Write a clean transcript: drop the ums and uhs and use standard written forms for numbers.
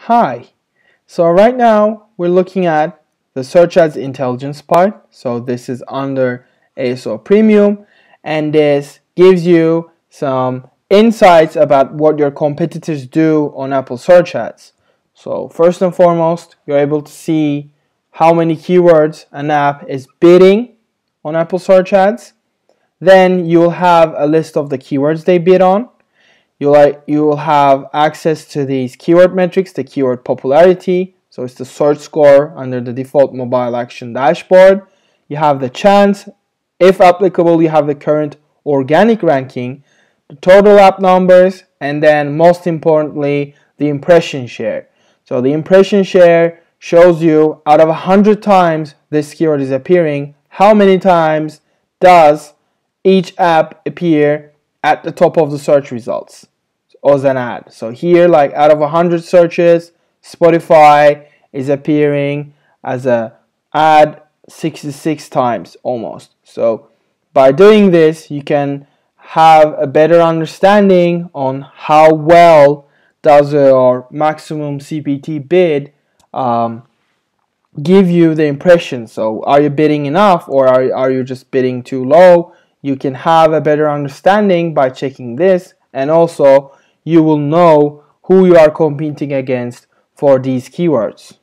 Hi. So right now we're looking at the search ads intelligence part. So this is under ASO Premium, and this gives you some insights about what your competitors do on Apple search ads. So first and foremost, you're able to see how many keywords an app is bidding on Apple search ads. Then you'll have a list of the keywords they bid on. You will have access to these keyword metrics, the keyword popularity. So it's the search score under the default mobile action dashboard. You have the chance, if applicable, you have the current organic ranking, the total app numbers, and then most importantly, the impression share. So the impression share shows you out of 100 times this keyword is appearing, how many times does each app appear at the top of the search results as an ad. So here, like out of 100 searches, Spotify is appearing as a ad 66 times almost. So by doing this, you can have a better understanding on how well does your maximum CPT bid give you the impression. So are you bidding enough, or are you just bidding too low? You can have a better understanding by checking this, and also you will know who you are competing against for these keywords.